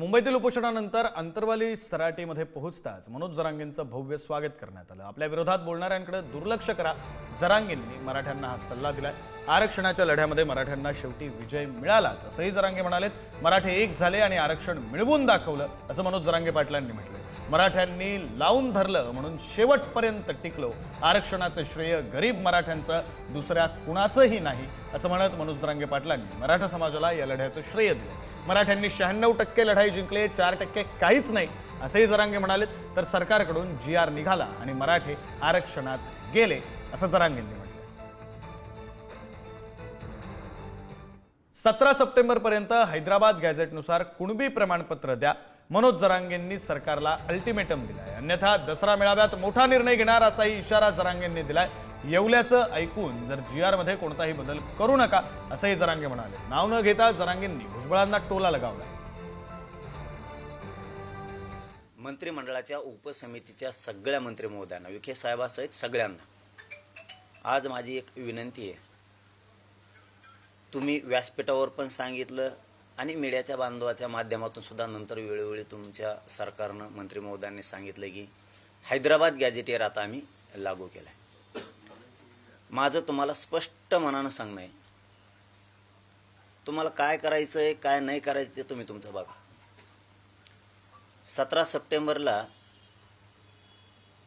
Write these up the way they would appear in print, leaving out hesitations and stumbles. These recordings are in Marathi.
मुंबईतील उपोषणानंतर अंतरवाली सराटीमध्ये पोहोचताच मनोज जरांगेंचं भव्य स्वागत करण्यात आलं। आपल्या विरोधात बोलणाऱ्यांकडे दुर्लक्ष करा, जरांगेंनी मराठ्यांना हा सल्ला दिलाय। आरक्षणाच्या लढ्यामध्ये मराठ्यांना शेवटी विजय मिळालाच असंही जरांगे म्हणालेत। मराठे एक झाले आणि आरक्षण मिळवून दाखवलं असं मनोज जरांगे पाटलांनी म्हटलं। मराठ्यांनी लावून धरलं म्हणून शेवटपर्यंत टिकलो। आरक्षणाचे श्रेय गरीब मराठ्यांचं दुसऱ्या कुणाचंही नाही असं म्हणत मनोज जरांगे पाटलांनी मराठा समाजाला या लढ्याचं श्रेय दिलं। मराठ्यांनी 96% लढाई जिंकले, 4% काहीच नाही असेही जरांगे म्हणाले। तर सरकारकडून GR निघाला आणि मराठे आरक्षणात गेले असं जरांगेंनी म्हटलं। 17 सप्टेंबरपर्यंत हैदराबाद गॅझेटनुसार कुणबी प्रमाणपत्र द्या, मनोज जरांगेंनी सरकारला अल्टिमेटम दिलाय। अन्यथा दसरा मेळाव्यात मोठा निर्णय घेणार असाही इशारा जरांगेंनी दिलाय। येवल्याचं ऐकून जर GR मध्ये कोणताही बदल करू नका असंही जरांगे म्हणाले। नाव न घेता जरांगेंनी भुजबळांना टोला लगावला। मंत्रिमंडळाच्या उपसमितीच्या सगळ्या मंत्री महोदयांना, विखे साहेबासहित सगळ्यांना आज माझी एक विनंती आहे। तुम्ही व्यासपीठावर पण सांगितलं आणि मीडियाच्या बांधवाच्या माध्यमातून सुद्धा नंतर वेळोवेळी तुमच्या सरकारनं मंत्री महोदयांनी सांगितलं की हैदराबाद गॅझेटियर आता आम्ही लागू केलाय। माझं तुम्हाला स्पष्ट मनानं सांगणं आहे, तुम्हाला काय करायचं आहे काय नाही करायचं ते तुम्ही तुमचं बघा। 17 सप्टेंबरला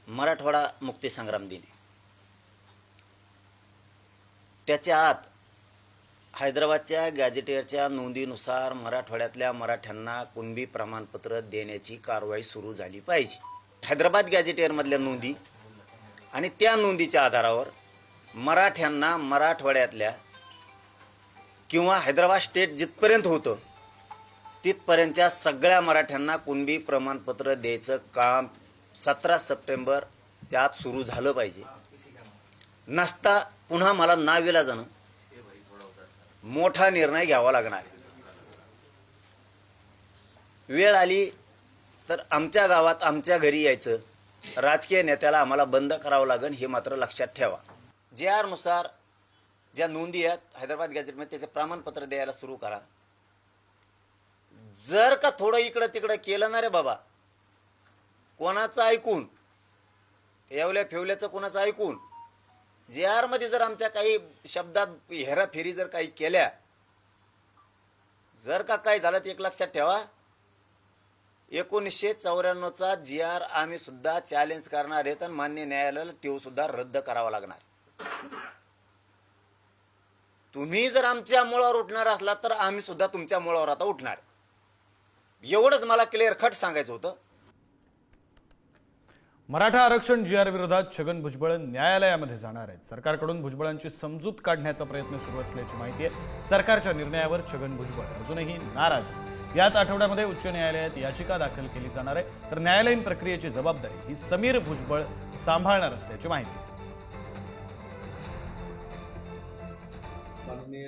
मराठवाडा मुक्तीसंग्राम दिन आहे। त्याच्या आत हैदराबादच्या गॅझेटियरच्या नोंदीनुसार मराठवाड्यातल्या मराठ्यांना कुणबी प्रमाणपत्र देण्याची कारवाई सुरू झाली पाहिजे। हैदराबाद गॅझेटियरमधल्या नोंदी आणि त्या नोंदीच्या आधारावर मराठ्यांना मराठवाड्यातल्या किंवा हैदराबाद स्टेट जिथपर्यंत होतं तिथपर्यंतच्या सगळ्या मराठ्यांना कुणबी प्रमाणपत्र द्यायचं काम 17 सप्टेंबरच्या आत सुरू झालं पाहिजे। नसता पुन्हा मला नाविलाजानं मोठा निर्णय घ्यावा लागणार आहे। वेळ आली तर आमच्या गावात आमच्या घरी यायचं, राजकीय नेत्याला आम्हाला बंद करावं लागेल हे मात्र लक्षात ठेवा। GR नुसार ज्या नोंदी आहेत हैदराबाद गॅझेटमध्ये त्याचे प्रमाणपत्र द्यायला सुरू करा। जर का थोडं इकडं तिकडं केलं ना रे बाबा, कोणाचं ऐकून, येवल्या फेवल्याचं कोणाचं ऐकून, GR मध्ये जर आमच्या काही शब्दात हेराफेरी जर काही केल्या, जर का काय झालं ते एक लक्षात ठेवा, 1994चा GR आम्ही सुद्धा चॅलेंज करणार आहेत आणि मान्य न्यायालयाला तो सुद्धा रद्द करावा लागणार। तुम्ही जर आमच्या मुळावर उठणार असला तर आम्ही सुद्धा तुमच्या मुळावर आता उठणार। एवढंच मला क्लिअर कट सांगायचं होतं। मराठा आरक्षण GR विरोधात छगन भुजबळ न्यायालयामध्ये जाणार आहेत। सरकारकडून भुजबळांची समजूत काढण्याचा प्रयत्न सुरू असल्याची माहिती आहे। सरकारच्या निर्णयावर छगन भुजबळ अजूनही नाराज आहेत। याच आठवड्यामध्ये उच्च न्यायालयात याचिका दाखल केली जाणार आहे। तर न्यायालयीन प्रक्रियेची जबाबदारी ही समीर भुजबळ सांभाळणार असल्याची माहिती आहे। माननीय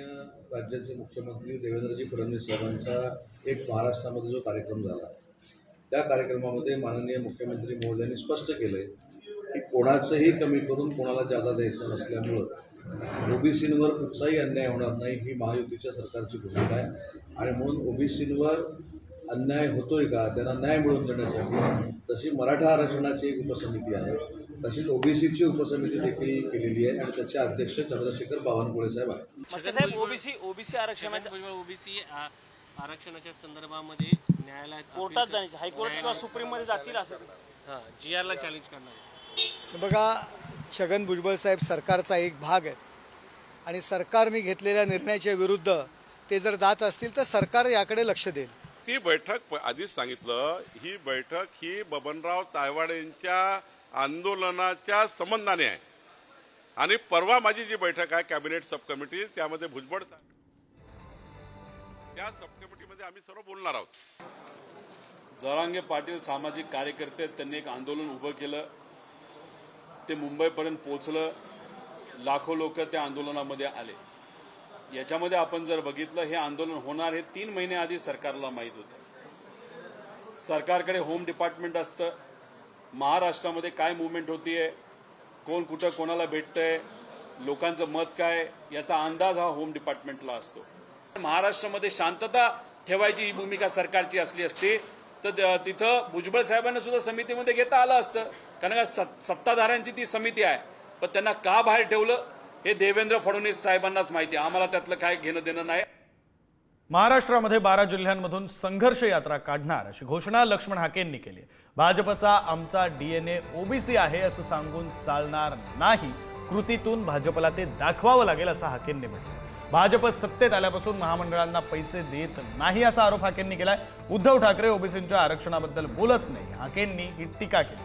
राज्याचे मुख्यमंत्री देवेंद्रजी फडणवीस साहेबांचा एक महाराष्ट्रामध्ये जो कार्यक्रम झाला, त्या कार्यक्रमामध्ये माननीय मुख्यमंत्री महोदयांनी स्पष्ट केले की कोणाचंही कमी करून कोणाला जादा द्यायचं नसल्यामुळं ओबीसींवर कुठचाही अन्याय होणार नाही ही महायुतीच्या सरकारची भूमिका आहे। आणि म्हणून ओबीसींवर अन्याय होतोय का, त्यांना न्याय मिळवून देण्यासाठी तशी मराठा आरक्षणाची एक उपसमिती आहे, तशीच ओबीसीची उपसमिती देखील केलेली आहे आणि त्याचे अध्यक्ष चंद्रशेखर बावनकुळे साहेब आहेत। ओबीसी आरक्षणाच्या संदर्भामध्ये न्यायालयात कोर्टात जाण्याचे, हायकोर्ट किंवा सुप्रीम मध्ये जातील असं GR ला चॅलेंज करणार। बघा, छगन भुजबळ साहेब सरकारचा एक भाग आहे आणि सरकारने घेतलेल्या निर्णयाच्या विरुद्ध ते जर जात असतील तर सरकार याकडे लक्ष देईल। ती बैठक आधीच सांगितलं, ही बैठक ही बबनराव तायवाडे यांच्या आंदोलनाच्या संबंधाने आहे आणि परवा माझी जी बैठक आहे कॅबिनेट सब कमिटी, त्यामध्ये भुजबळ त्या सब कमिटीमध्ये आम्ही सर्व बोलणार आहोत। जरांगे पाटील सामाजिक कार्यकर्ते, त्यांनी एक आंदोलन उभं केलं, ते मुंबईपर्यंत पोहोचलं, लाखो लोक त्या आंदोलनामध्ये आले। याच्यामध्ये आपण जर बघितलं, हे आंदोलन होणार हे 3 महिने आधी सरकारला माहीत होतं। सरकारकडे होम डिपार्टमेंट असतं, महाराष्ट्रामध्ये काय मूवमेंट होतीये, कोण कुठं कोणाला भेटतंय, लोकांचं मत काय, याचा अंदाज हा होम डिपार्टमेंटला असतो। महाराष्ट्रामध्ये शांतता ठेवायची ही भूमिका सरकारची असली असती तर तिथं भुजबळ साहेबांना सुद्धा समितीमध्ये घेता आलं असतं. कारण का सत्ताधाऱ्यांची ती समिती आहे, पण त्यांना का बाहेर ठेवलं हे देवेंद्र फडणवीस साहेबांनाच माहिती आहे. आम्हाला त्यातलं काय घेणं देणं नाही. महाराष्ट्रामध्ये 12 जिल्ह्यांमधून संघर्ष यात्रा काढणार अशी घोषणा लक्ष्मण हाकेंनी केली. भाजपचा आमचा DNA ओबीसी आहे असं सांगून चालणार नाही, कृतीतून भाजपला ते दाखवावं लागेल असं हाकेंनी म्हटलं. भाजप सत्तेत आल्यापासून महामंडळांना पैसे देत नाही असा आरोप हाकेंनी केलाय. उद्धव ठाकरे ओबीसींच्या आरक्षणाबद्दल बोलत नाही, हाकेंनी ही टीका केली.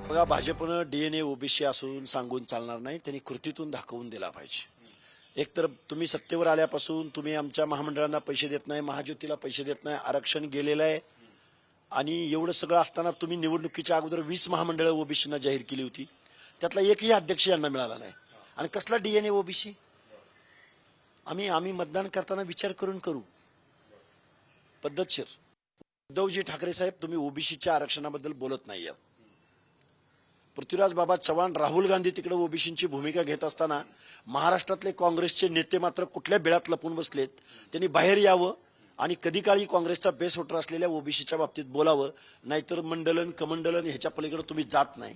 बघा, भाजपनं DNA ओबीसी असून सांगून चालणार नाही, त्यांनी कृतीतून दाखवून दिला पाहिजे. एकतर तुम्ही सत्तेवर आल्यापासून तुम्ही आमच्या महामंडळांना पैसे देत नाही, महाज्योतीला पैसे देत नाही, आरक्षण गेलेलं आहे. आणि एवढं सगळं असताना तुम्ही निवडणुकीच्या अगोदर 20 महामंडळं ओबीसीना जाहीर केली होती, त्यातला एकही अध्यक्ष यांना मिळाला नाही. आणि कसला DNA ओबीसी? आम्ही मतदान करताना विचार करून करू, पद्धतशीर. उद्धवजी ठाकरे साहेब, तुम्ही ओबीसीच्या आरक्षणाबद्दल बोलत नाही आहात. पृथ्वीराज बाबा चव्हाण, राहुल गांधी तिकडे ओबीसींची भूमिका घेत असताना महाराष्ट्रातले काँग्रेसचे नेते मात्र कुठल्या बिळात लपून बसलेत. त्यांनी बाहेर यावं आणि कधी काळी काँग्रेसचा बेस वोटर असलेल्या ओबीसीच्या बाबतीत बोलावं, नाहीतर मंडलन कमंडलन ह्याच्या पलीकडे तुम्ही जात नाही.